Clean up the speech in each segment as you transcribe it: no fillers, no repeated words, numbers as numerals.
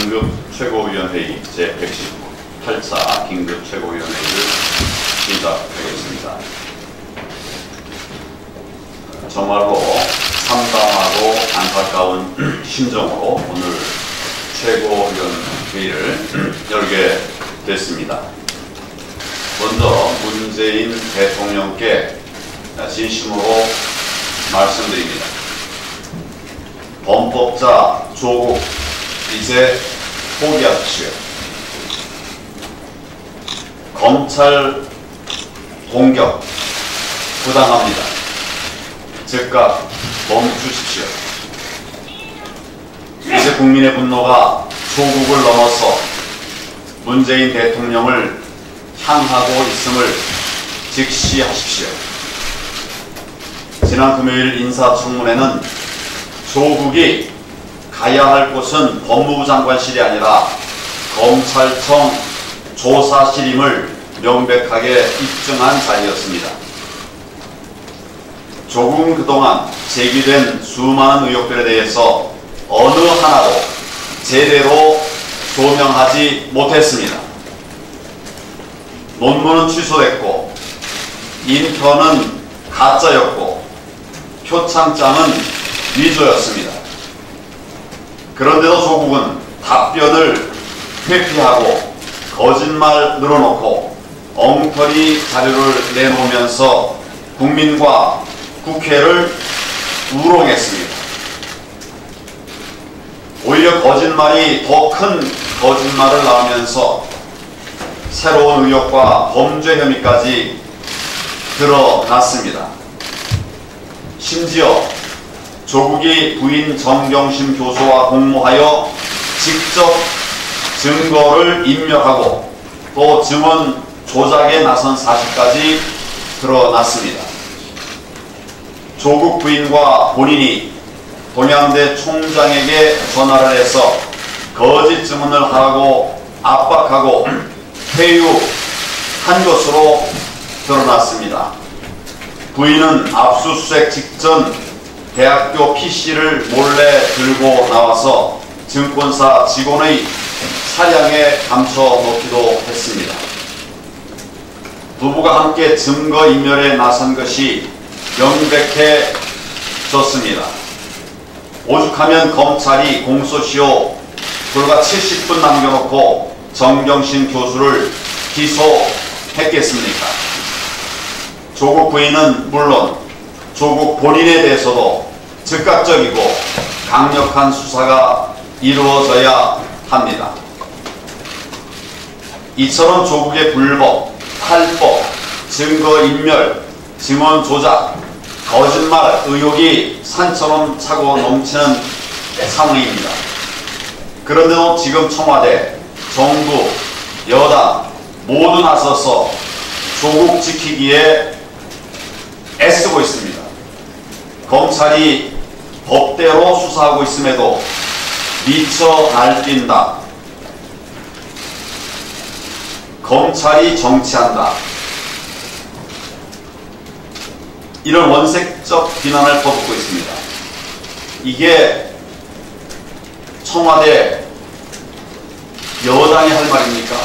긴급 최고위원회의 제118차 긴급 최고위원회의를 시작하겠습니다. 정말로 참담하고 안타까운 심정으로 오늘 최고위원회의를 열게 됐습니다. 먼저 문재인 대통령께 진심으로 말씀드립니다. 범법자 조국 이제 포기하십시오. 검찰 공격 부당합니다. 즉각 멈추십시오. 이제 국민의 분노가 조국을 넘어서 문재인 대통령을 향하고 있음을 직시하십시오. 지난 금요일 인사청문회는 조국이 가야 할 곳은 법무부 장관실이 아니라 검찰청 조사실임을 명백하게 입증한 자리였습니다. 조국은 그동안 제기된 수많은 의혹들에 대해서 어느 하나도 제대로 조명하지 못했습니다. 논문은 취소됐고 인턴은 가짜였고 표창장은 위조였습니다. 그런데도 조국은 답변을 회피하고 거짓말 늘어놓고 엉터리 자료를 내놓으면서 국민과 국회를 우롱했습니다. 오히려 거짓말이 더 큰 거짓말을 낳으면서 새로운 의혹과 범죄 혐의까지 드러났습니다. 심지어 조국이 부인 정경심 교수와 공모하여 직접 증거를 입력하고 또 증언 조작에 나선 사실까지 드러났습니다. 조국 부인과 본인이 동양대 총장에게 전화를 해서 거짓 증언을 하라고 압박하고 회유한 것으로 드러났습니다. 부인은 압수수색 직전 대학교 PC를 몰래 들고 나와서 증권사 직원의 차량에 감춰놓기도 했습니다. 부부가 함께 증거인멸에 나선 것이 명백해졌습니다. 오죽하면 검찰이 공소시효 불과 70분 남겨놓고 정경심 교수를 기소했겠습니까? 조국 부인은 물론 조국 본인에 대해서도 즉각적이고 강력한 수사가 이루어져야 합니다. 이처럼 조국의 불법, 탈법, 증거인멸, 증언 조작, 거짓말 의혹이 산처럼 차고 넘치는 상황입니다. 그런데도 지금 청와대, 정부, 여당 모두 나서서 조국 지키기에 애쓰고 있습니다. 검찰이 법대로 수사하고 있음에도 미쳐 날뛴다. 검찰이 정치한다. 이런 원색적 비난을 퍼붓고 있습니다. 이게 청와대 여당이 할 말입니까?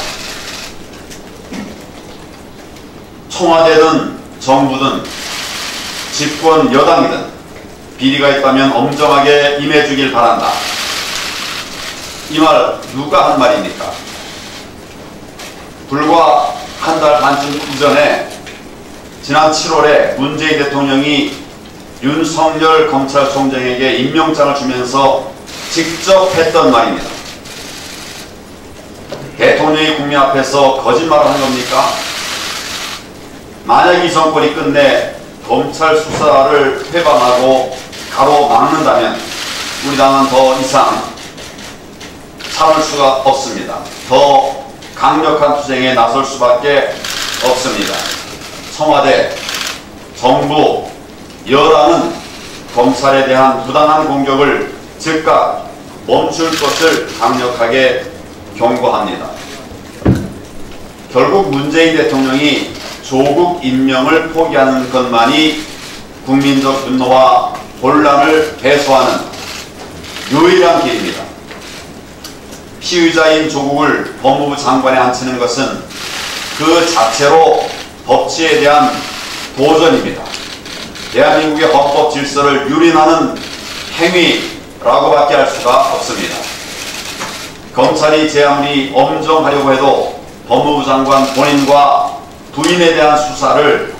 청와대든 정부든 집권 여당이든 비리가 있다면 엄정하게 임해주길 바란다. 이 말 누가 한 말입니까? 불과 한 달 반쯤 이전에 지난 7월에 문재인 대통령이 윤석열 검찰총장에게 임명장을 주면서 직접 했던 말입니다. 대통령이 국민 앞에서 거짓말을 한 겁니까? 만약 이 정권이 끝내 검찰 수사를 회방하고 가로막는다면 우리 당은 더 이상 참을 수가 없습니다. 더 강력한 투쟁에 나설 수밖에 없습니다. 청와대, 정부, 여당은 검찰에 대한 부당한 공격을 즉각 멈출 것을 강력하게 경고합니다. 결국 문재인 대통령이 조국 임명을 포기하는 것만이 국민적 분노와 혼란을 해소하는 유일한 길입니다. 피의자인 조국을 법무부 장관에 앉히는 것은 그 자체로 법치에 대한 도전입니다. 대한민국의 헌법 질서를 유린하는 행위라고밖에 할 수가 없습니다. 검찰이 제 아무리 엄정하려고 해도 법무부 장관 본인과 부인에 대한 수사를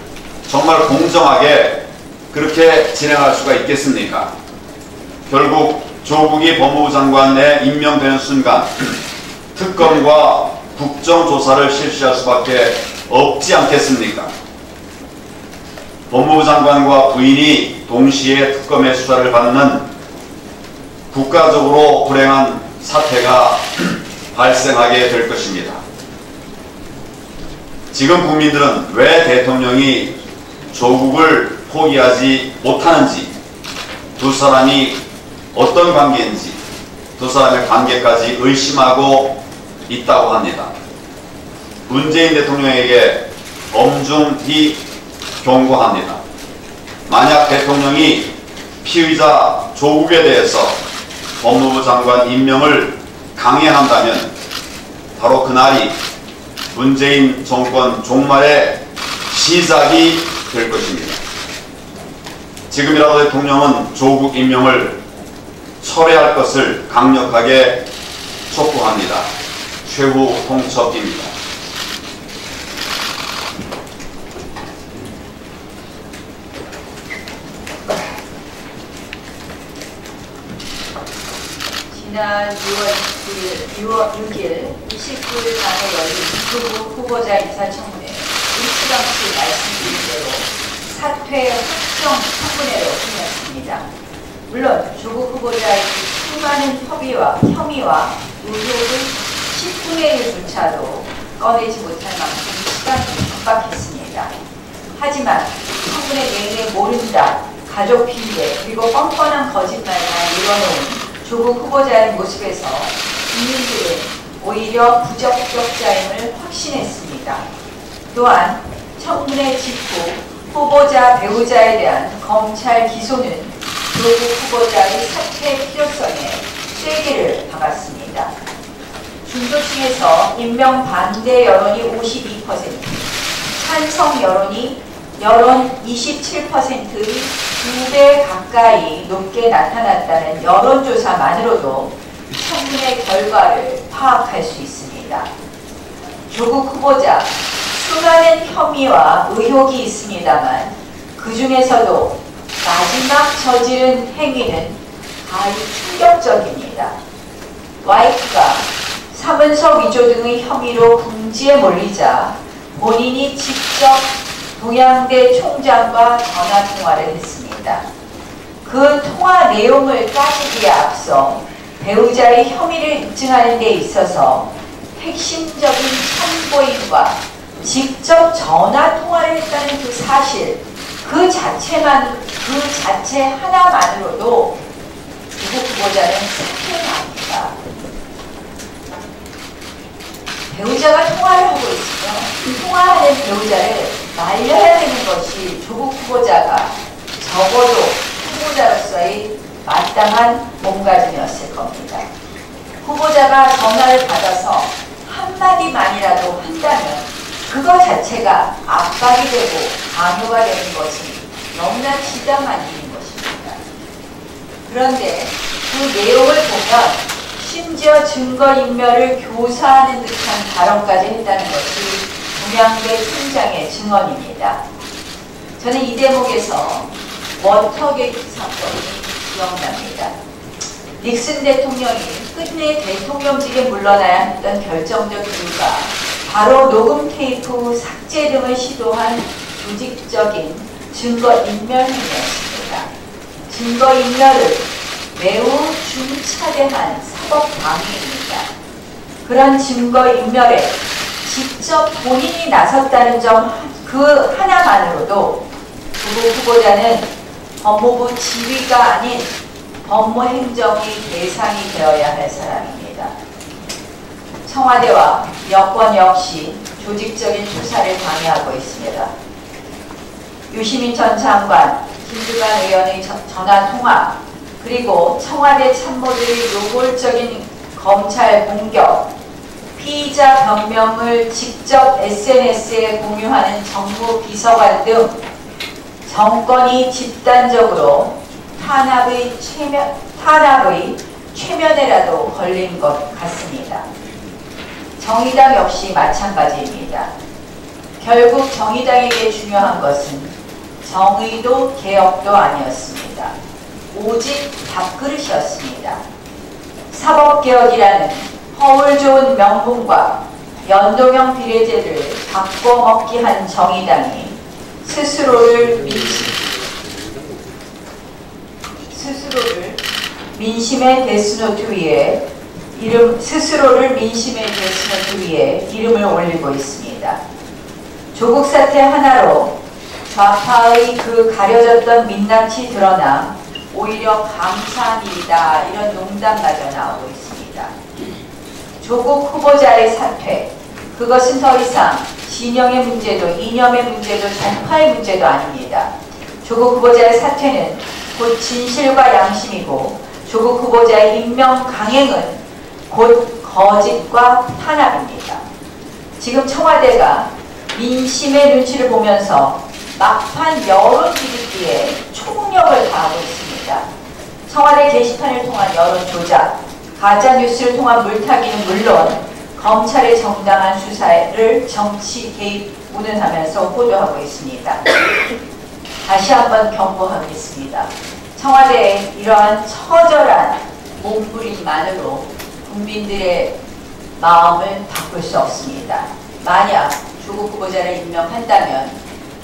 정말 공정하게 그렇게 진행할 수가 있겠습니까? 결국 조국이 법무부 장관에 임명되는 순간 특검과 국정조사를 실시할 수밖에 없지 않겠습니까? 법무부 장관과 부인이 동시에 특검의 수사를 받는 국가적으로 불행한 사태가 발생하게 될 것입니다. 지금 국민들은 왜 대통령이 조국을 포기하지 못하는지, 두 사람이 어떤 관계인지, 두 사람의 관계까지 의심하고 있다고 합니다. 문재인 대통령에게 엄중히 경고합니다. 만약 대통령이 피의자 조국에 대해서 법무부 장관 임명을 강행한다면 바로 그날이 문재인 정권 종말의 시작이 될 것입니다. 지금이라도 대통령은 조국 임명을 철회할 것을 강력하게 촉구합니다. 최후 통첩입니다. 지난 6월 6일 29일 밤에 열린 조국 후보자 인사청문회 일찌감치 말씀드린 대로 사퇴 확정 청문회로 끝났습니다. 물론 조국 후보자의 수많은 혐의와 의혹을 10분의 1조차도 꺼내지 못할 만큼 시간이 촉박했습니다. 하지만 청문회 내내 모른다, 가족 핑계, 그리고 뻔뻔한 거짓말만 이뤄놓은 조국 후보자의 모습에서 국민들은 오히려 부적격자임을 확신했습니다. 또한 청문회 직후 후보자 배우자에 대한 검찰 기소는 조국 후보자의 사퇴 필요성에 쐐기를 박았습니다. 중도층에서 임명 반대 여론이 52%, 찬성 여론 27%의 2배 가까이 높게 나타났다는 여론조사만으로도 청문회 결과를 파악할 수 있습니다. 조국 후보자 수많은 혐의와 의혹이 있습니다만 그 중에서도 마지막 저지른 행위는 가히 충격적입니다. 와이프가 사문서 위조 등의 혐의로 궁지에 몰리자 본인이 직접 동양대 총장과 전화통화를 했습니다. 그 통화 내용을 따지기에 앞서 배우자의 혐의를 입증하는 데 있어서 핵심적인 참고인과 직접 전화통화를 했다는 그 사실, 그 자체 하나만으로도 조국 후보자는 사퇴합니다. 배우자가 통화를 하고 있으면 그 통화하는 배우자를 말려야 되는 것이 조국 후보자가 적어도 후보자로서의 마땅한 몸가짐이었을 겁니다. 후보자가 전화를 받아서 한마디만이라도 한다면 그거 자체가 압박이 되고 강요가 되는 것이 너무나 지당한 일인 것입니다. 그런데 그 내용을 보면 심지어 증거인멸을 교사하는 듯한 발언까지 했다는 것이 동양대 총장의 증언입니다. 저는 이 대목에서 워터게이트 사건이 기억납니다. 닉슨 대통령이 끝내 대통령직에 물러나야 했던 결정적 이유가 바로 녹음 테이프 삭제 등을 시도한 조직적인 증거인멸 행위였습니다. 증거인멸을 매우 중차대한 사법방해입니다. 그런 증거인멸에 직접 본인이 나섰다는 점 그 하나만으로도 조국 후보자는 법무부 지휘가 아닌 법무행정의 대상이 되어야 할 사람입니다. 청와대와 여권 역시 조직적인 수사를 방해하고 있습니다. 유시민 전 장관, 김두관 의원의 전화통화, 그리고 청와대 참모들의 노골적인 검찰 공격, 피의자 변명을 직접 SNS에 공유하는 정무 비서관 등 정권이 집단적으로 탄압의 최면에라도 걸린 것 같습니다. 정의당 역시 마찬가지입니다. 결국 정의당에게 중요한 것은 정의도 개혁도 아니었습니다. 오직 밥그릇이었습니다. 사법개혁이라는 허울 좋은 명분과 연동형 비례제를 바꿔먹기 한 정의당이 스스로를 민심의 데스노트 위에 이름을 올리고 있습니다. 조국 사태 하나로 좌파의 그 가려졌던 민낯이 드러나 오히려 감사한 일이다, 이런 농담마저 나오고 있습니다. 조국 후보자의 사퇴, 그것은 더 이상 진영의 문제도 이념의 문제도 정파의 문제도 아닙니다. 조국 후보자의 사퇴는 곧 진실과 양심이고, 조국 후보자의 임명 강행은 곧 거짓과 탄압입니다. 지금 청와대가 민심의 눈치를 보면서 막판 여론 뒤집기에 총력을 다하고 있습니다. 청와대 게시판을 통한 여론 조작, 가짜뉴스를 통한 물타기는 물론 검찰의 정당한 수사를 정치 개입 운운하면서 호도하고 있습니다. 다시 한번 경고하겠습니다. 청와대의 이러한 처절한 몸부림만으로 국민들의 마음을 바꿀 수 없습니다. 만약 조국 후보자를 임명한다면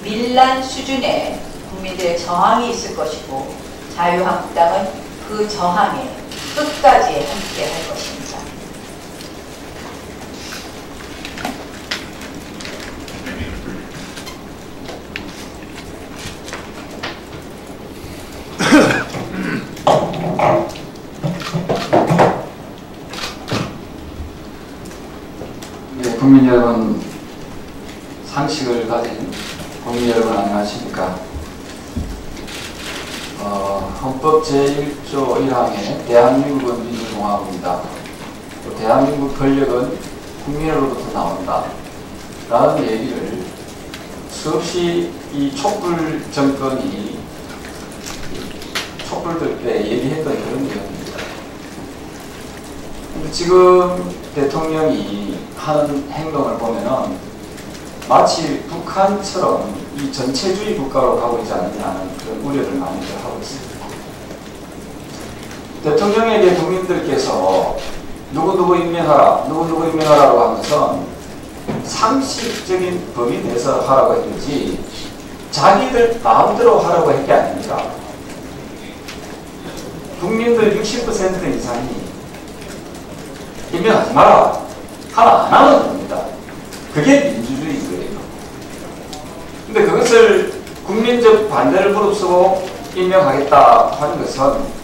밀란 수준의 국민들의 저항이 있을 것이고, 자유한국당은 그 저항에 끝까지 함께 할 것입니다. 네, 국민 여러분, 상식을 가진 국민 여러분 안녕하십니까? 헌법 제1조 1항에 대한민국은 민주공화국이다. 또 대한민국 권력은 국민으로부터 나온다. 라는 얘기를 수없이 이 촛불 정권이 촛불들 때 얘기했던 그런 내용입니다. 근데 지금 대통령이 하는 행동을 보면은 마치 북한처럼 이 전체주의 국가로 가고 있지 않느냐는 그런 우려를 많이들 하고 있습니다. 대통령에게 국민들께서 누구누구 임명하라, 누구누구 임명하라고 하는 것은 상식적인 범위 내에서 하라고 했는지 자기들 마음대로 하라고 한 게 아닙니다. 국민들 60% 이상이 임명하지 마라 하나 안 하면 됩니다. 그게 민주주의인 거예요. 근데 그것을 국민적 반대를 무릅쓰고 임명하겠다 하는 것은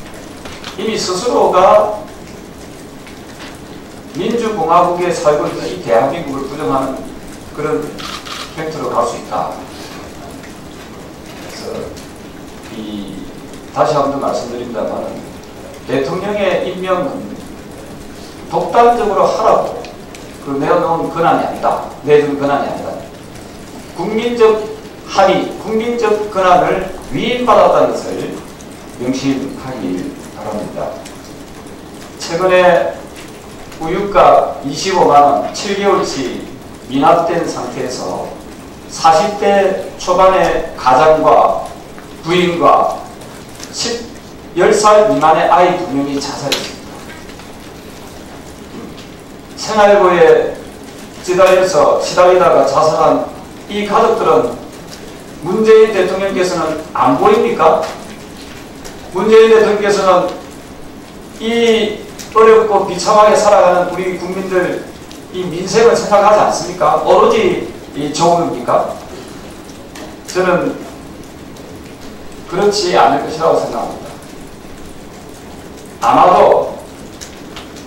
이미 스스로가 민주공화국에 살고 있는 이 대한민국을 부정하는 그런 팩트로 갈 수 있다. 그래서 다시 한 번 말씀드린다면 대통령의 임명은 독단적으로 하라고 내어놓은 권한이 아니다. 내준 권한이 아니다. 국민적 합의, 국민적 권한을 위임받았다는 것을 명심하길 바랍니다. 최근에 우유가 25만원 7개월치 미납된 상태에서 40대 초반의 가장과 부인과 10살 미만의 아이 2명이 자살했습니다. 생활고에 시달리다가 자살한 이 가족들은 문재인 대통령께서는 안 보입니까? 문재인 대통령께서는 이 어렵고 비참하게 살아가는 우리 국민들 이 민생을 생각하지 않습니까? 오로지 이 좋은입니까? 저는 그렇지 않을 것이라고 생각합니다. 아마도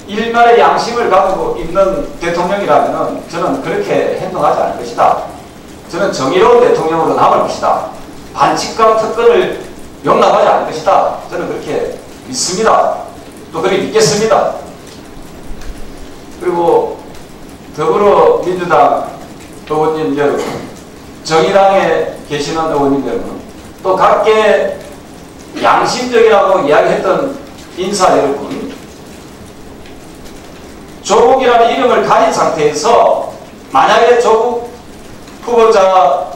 일말의 양심을 가지고 있는 대통령이라면 저는 그렇게 행동하지 않을 것이다. 저는 정의로운 대통령으로 남을 것이다. 반칙과 특권을 용납하지 않을 것이다. 저는 그렇게 믿습니다. 또 그렇게 믿겠습니다. 그리고 더불어민주당 의원님 여러분, 정의당에 계시는 의원님 여러분, 또 각계 양심적이라고 이야기했던 인사 여러분, 조국이라는 이름을 가진 상태에서 만약에 조국 후보자와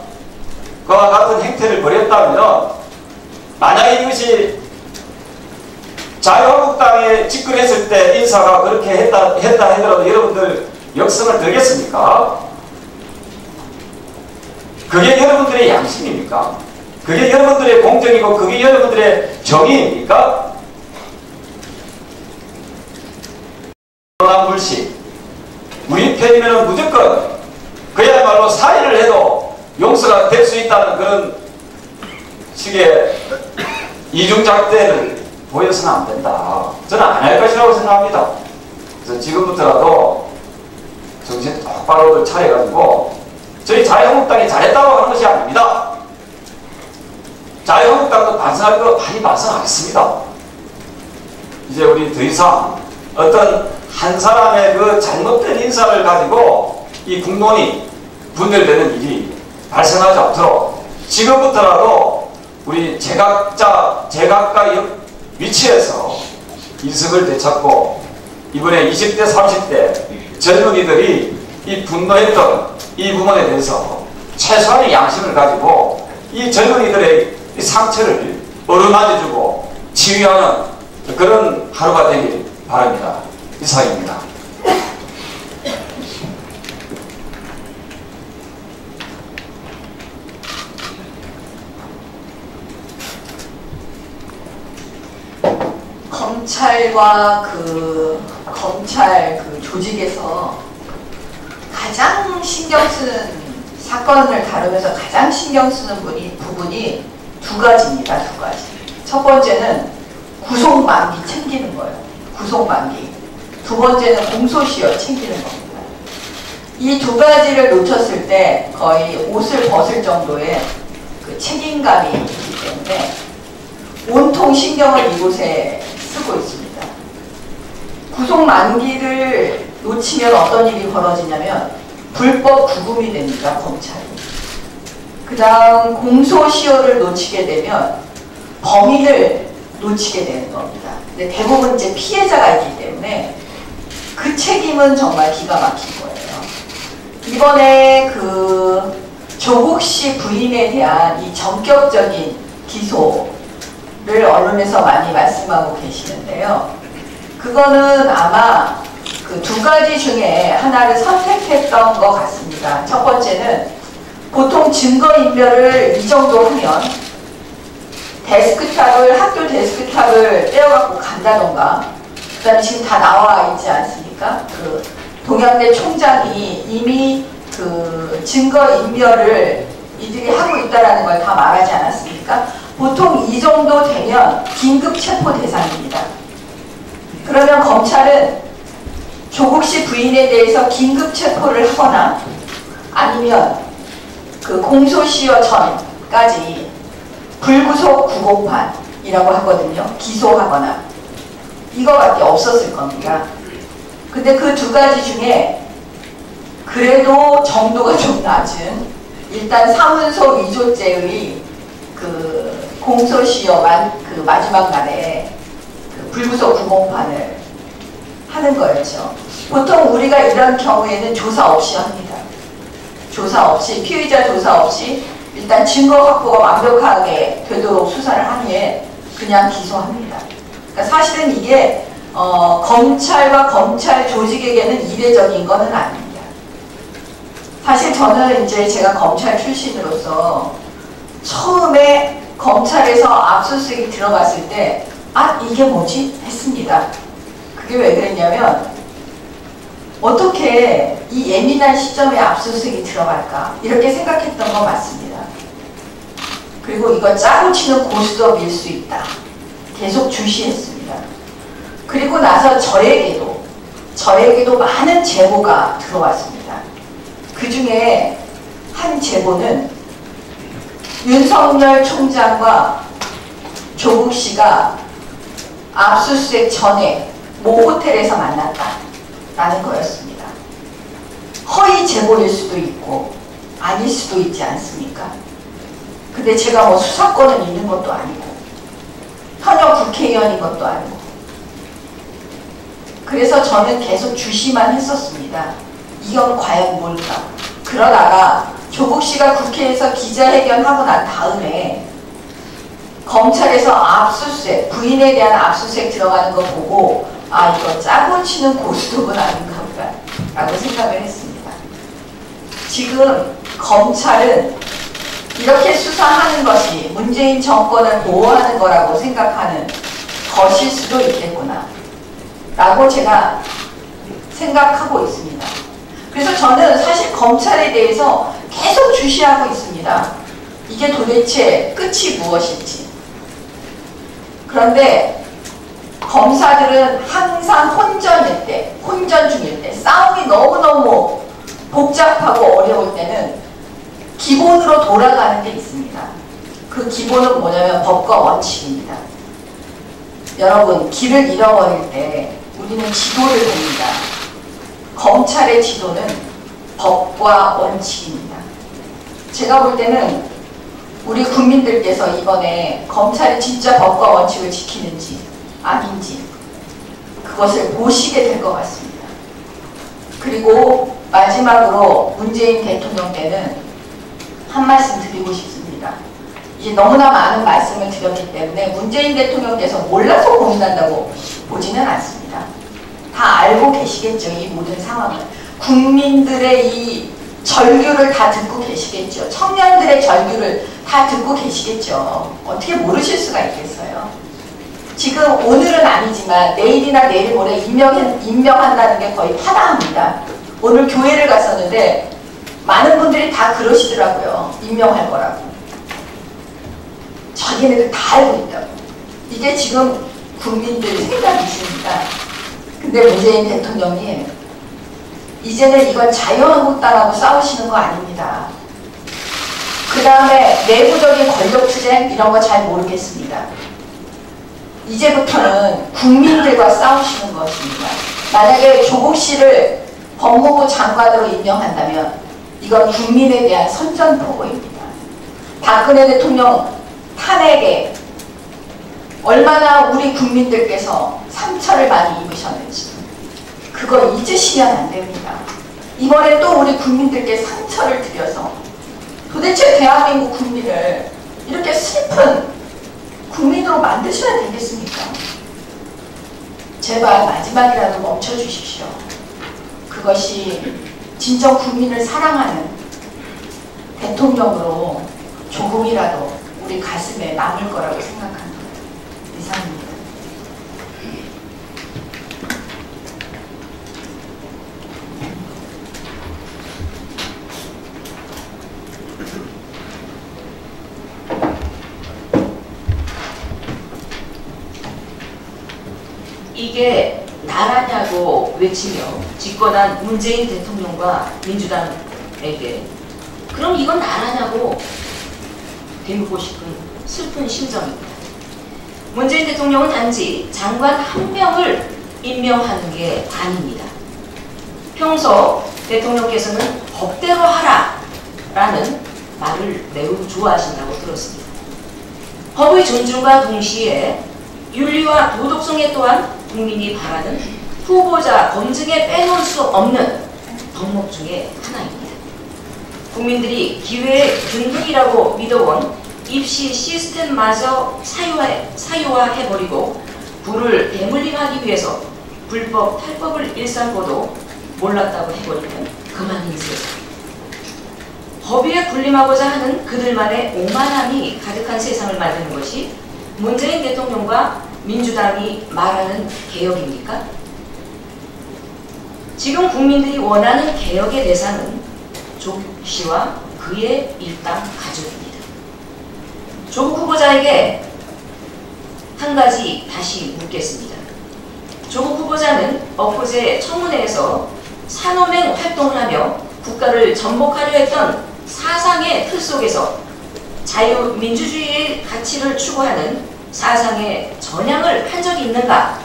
같은 행태를 벌였다면, 만약에 이것이 자유한국당에 집권했을 때 인사가 그렇게 했다 하더라도 여러분들 역성을 들겠습니까? 그게 여러분들의 양심입니까? 그게 여러분들의 공정이고 그게 여러분들의 정의입니까? 불식, 우리 편이면 무조건 그야말로 살인을 해도 용서가 될 수 있다는 그런 식의 이중잣대를 보여서는 안 된다. 저는 안 할 것이라고 생각합니다. 그래서 지금부터라도 정신 똑바로 차려가지고 저희 자유한국당이 잘했다고 하는 것이 아닙니다. 자유한국당도 반성할 거 많이 반성하겠습니다. 이제 우리 더 이상 어떤 한 사람의 그 잘못된 인사를 가지고 이 국론이 분열되는 일이 발생하지 않도록 지금부터라도 우리 제각각 위치에서 이성을 되찾고 이번에 20대, 30대 젊은이들이 이 분노했던 이 부분에 대해서 최소한의 양심을 가지고 이 젊은이들의 이 상처를 어루만져주고 치유하는 그런 하루가 되길 바랍니다. 이상입니다. 검찰과 검찰 조직에서 가장 신경 쓰는 사건을 다루면서 가장 신경 쓰는 부분이 두 가지입니다. 두 가지. 첫 번째는 구속만기 챙기는 거예요. 구속만기. 두 번째는 공소시효 챙기는 겁니다. 이 두 가지를 놓쳤을 때 거의 옷을 벗을 정도의 그 책임감이 있기 때문에 온통 신경을 이곳에 쓰고 있습니다. 구속 만기를 놓치면 어떤 일이 벌어지냐면 불법 구금이 됩니다. 검찰이. 그 다음 공소시효를 놓치게 되면 범인을 놓치게 되는 겁니다. 근데 대부분 이제 피해자가 있기 때문에 그 책임은 정말 기가 막힌 거예요. 이번에 그 조국 씨 부인에 대한 이 전격적인 기소를 언론에서 많이 말씀하고 계시는데요. 그거는 아마 그 두 가지 중에 하나를 선택했던 것 같습니다. 첫 번째는 보통 증거인멸을 이 정도 하면 학교 데스크탑을 떼어갖고 간다던가, 그 다음에 지금 다 나와 있지 않습니까? 그 동양대 총장이 이미 그 증거인멸을 이들이 하고 있다는 걸 다 말하지 않았습니까? 보통 이 정도 되면 긴급체포 대상입니다. 그러면 검찰은 조국 씨 부인에 대해서 긴급체포를 하거나 아니면 그 공소시효 전까지 불구속 구공판이라고 하거든요. 기소하거나 이거밖에 없었을 겁니다. 근데 그 두 가지 중에 그래도 정도가 좀 낮은 일단 사문서 위조죄의 그 공소시효 그 마지막 날에 그 불구속 구공판을 하는 거였죠. 보통 우리가 이런 경우에는 조사 없이 합니다. 조사 없이, 피의자 조사 없이 일단 증거 확보가 완벽하게 되도록 수사를 한 후에 그냥 기소합니다. 그러니까 사실은 이게 검찰과 검찰 조직에게는 이례적인 것은 아닙니다. 사실 저는 이제 제가 검찰 출신으로서 처음에 검찰에서 압수수색이 들어갔을 때 이게 뭐지? 했습니다. 그게 왜 그랬냐면 어떻게 이 예민한 시점에 압수수색이 들어갈까? 이렇게 생각했던 거 맞습니다. 그리고 이거 짜고 치는 고스톱일 수 있다. 계속 주시했습니다. 그리고 나서 저에게도 많은 제보가 들어왔습니다. 그 중에 한 제보는 윤석열 총장과 조국 씨가 압수수색 전에 모 호텔에서 만났다. 라는 거였습니다. 허위 제보일 수도 있고 아닐 수도 있지 않습니까? 근데 제가 뭐 수사권은 있는 것도 아니고 현역 국회의원인 것도 아니고, 그래서 저는 계속 주시만 했었습니다. 이건 과연 뭘까? 그러다가 조국 씨가 국회에서 기자회견하고 난 다음에 검찰에서 압수수색, 부인에 대한 압수수색 들어가는 거 보고 아, 이거 짜고 치는 고스톱은 아닌가 보다 라고 생각을 했습니다. 지금 검찰은 이렇게 수사하는 것이 문재인 정권을 보호하는 거라고 생각하는 것일 수도 있겠구나 라고 제가 생각하고 있습니다. 그래서 저는 사실 검찰에 대해서 계속 주시하고 있습니다. 이게 도대체 끝이 무엇일지. 그런데 검사들은 항상 혼전일 때, 혼전 중일 때, 싸움이 너무너무 복잡하고 어려울 때는 기본으로 돌아가는 게 있습니다. 그 기본은 뭐냐면 법과 원칙입니다. 여러분, 길을 잃어버릴 때 우리는 지도를 봅니다. 검찰의 지도는 법과 원칙입니다. 제가 볼 때는 우리 국민들께서 이번에 검찰이 진짜 법과 원칙을 지키는지 아닌지 그것을 보시게 될 것 같습니다. 그리고 마지막으로 문재인 대통령 때는 한 말씀 드리고 싶습니다. 이제 너무나 많은 말씀을 드렸기 때문에 문재인 대통령께서 몰라서 고민한다고 보지는 않습니다. 다 알고 계시겠죠, 이 모든 상황을. 국민들의 이 절규를 다 듣고 계시겠죠. 청년들의 절규를 다 듣고 계시겠죠. 어떻게 모르실 수가 있겠어요. 지금 오늘은 아니지만 내일이나 내일 모레 임명한다는 게 거의 파다합니다. 오늘 교회를 갔었는데 많은 분들이 다 그러시더라고요. 임명할 거라고. 자기네들 다 알고 있다고. 이게 지금 국민들 생각이십니다. 근데 문재인 대통령이 이제는 이건 자유한국당하고 싸우시는 거 아닙니다. 그 다음에 내부적인 권력투쟁 이런 거 잘 모르겠습니다. 이제부터는 국민들과 싸우시는 것입니다. 만약에 조국 씨를 법무부 장관으로 임명한다면 이건 국민에 대한 선전포고입니다. 박근혜 대통령 탄핵에 얼마나 우리 국민들께서 상처를 많이 입으셨는지 그거 잊으시면 안 됩니다. 이번에 또 우리 국민들께 상처를 드려서 도대체 대한민국 국민을 이렇게 슬픈 국민으로 만드셔야 되겠습니까? 제발 마지막이라도 멈춰주십시오. 그것이 진정 국민을 사랑하는 대통령으로 조금이라도 우리 가슴에 남을 거라고 생각합니다. 이상입니다. 이게 나라냐고 외치며 집권한 문재인 대통령과 민주당에게 그럼 이건 나라냐고 되묻고 싶은 슬픈 심정입니다. 문재인 대통령은 단지 장관 한 명을 임명하는 게 아닙니다. 평소 대통령께서는 법대로 하라 라는 말을 매우 좋아하신다고 들었습니다. 법의 존중과 동시에 윤리와 도덕성에 또한 국민이 바라는 후보자 검증에 빼놓을 수 없는 덕목 중에 하나입니다. 국민들이 기회의 균등이라고 믿어온 입시 시스템마저 사유화해버리고 부를 대물림하기 위해서 불법 탈법을 일삼고도 몰랐다고 해버리면 그만인 세상. 법위에 군림하고자 하는 그들만의 오만함이 가득한 세상을 만드는 것이 문재인 대통령과 민주당이 말하는 개혁입니까? 지금 국민들이 원하는 개혁의 대상은 조국 씨와 그의 일당 가족입니다. 조국 후보자에게 한 가지 다시 묻겠습니다. 조국 후보자는 엊그제 청문회에서 산호맹 활동을 하며 국가를 전복하려 했던 사상의 틀 속에서 자유민주주의의 가치를 추구하는 사상의 전향을 한 적이 있는가?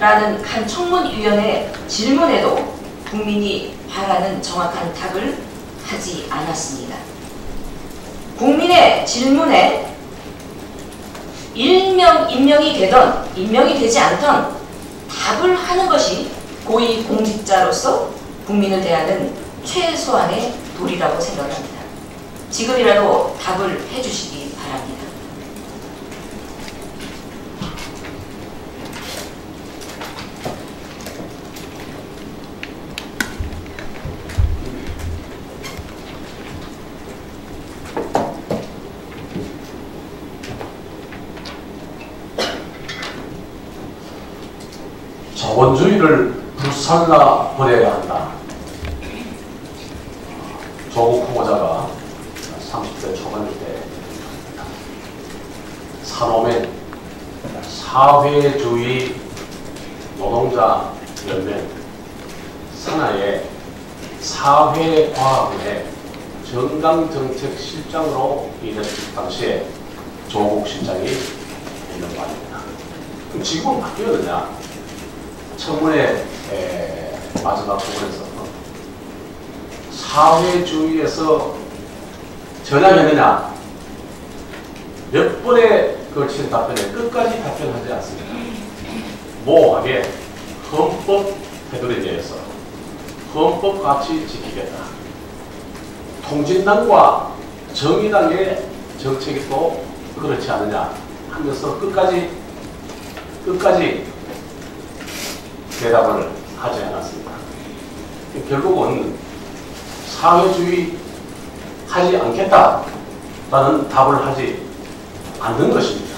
라는 한 청문위원회 질문에도 국민이 바라는 정확한 답을 하지 않았습니다. 국민의 질문에 임명이 되던 임명이 되지 않던 답을 하는 것이 고위공직자로서 국민을 대하는 최소한의 도리라고 생각합니다. 지금이라도 답을 해주시기 바랍니다. 자본주의를 불살라 버려야 한다. 조국 후보자가 30대 초반일 때 산오맨 사회주의 노동자 연맹 산하의 사회과학원의 정강정책실장으로 일했을 당시에 조국 실장이 있는 말입니다. 그럼 지금은 바뀌었느냐? 청문회 마지막 부분에서 사회주의에서 전향했느냐 몇 번에 걸친 답변에 끝까지 답변하지 않습니다. 모호하게 헌법 테두리에 대해서 헌법 가치 지키겠다. 통진당과 정의당의 정책이 또 그렇지 않느냐 하면서 끝까지 대답을 하지 않았습니다. 결국은 사회주의 하지 않겠다라는 답을 하지 않는 것입니다.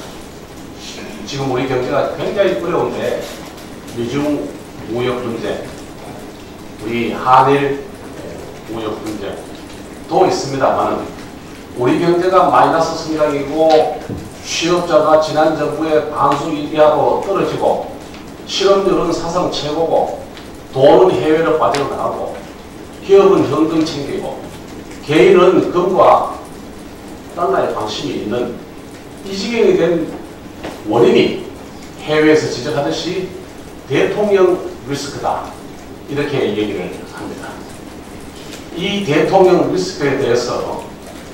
지금 우리 경제가 굉장히 어려운데 미중 무역 분쟁, 우리 한일 무역 분쟁도 있습니다만 우리 경제가 마이너스 성장이고 취업자가 지난 정부의 반수 이하로 떨어지고 실업률은 사상 최고고 돈은 해외로 빠져나가고 기업은 현금 챙기고 개인은 금과 달러에 관심이 있는 이 지경이 된 원인이 해외에서 지적하듯이 대통령 리스크다 이렇게 얘기를 합니다. 이 대통령 리스크에 대해서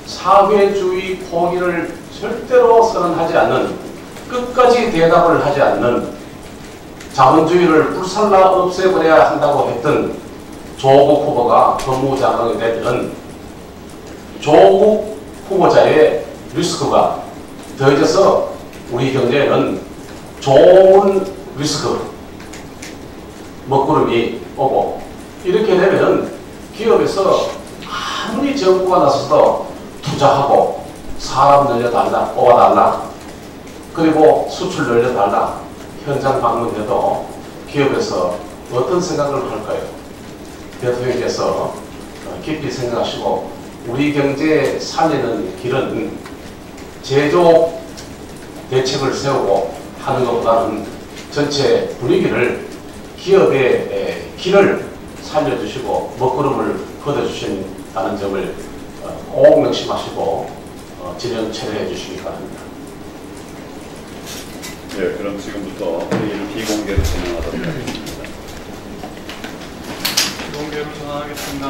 사회주의 포기를 절대로 선언하지 않는 끝까지 대답을 하지 않는 자본주의를 불살라 없애버려야 한다고 했던 조국 후보가 법무장관이 되면 조국 후보자의 리스크가 더해져서 우리 경제에는 좋은 리스크 먹구름이 오고 이렇게 되면 기업에서 아무리 정부가 나서서 투자하고 사람 늘려달라, 뽑아달라 그리고 수출 늘려달라 현장 방문해도 기업에서 어떤 생각을 할까요? 대통령께서 깊이 생각하시고 우리 경제 살리는 길은 제조 대책을 세우고 하는 것보다는 전체 분위기를 기업의 길을 살려주시고 먹구름을 걷어주신다는 점을 꼭 명심하시고 진행 처리해 주시기 바랍니다. 네, 그럼 지금부터 회의를 비공개로 진행하도록 하겠습니다. 비공개로 전환하겠습니다.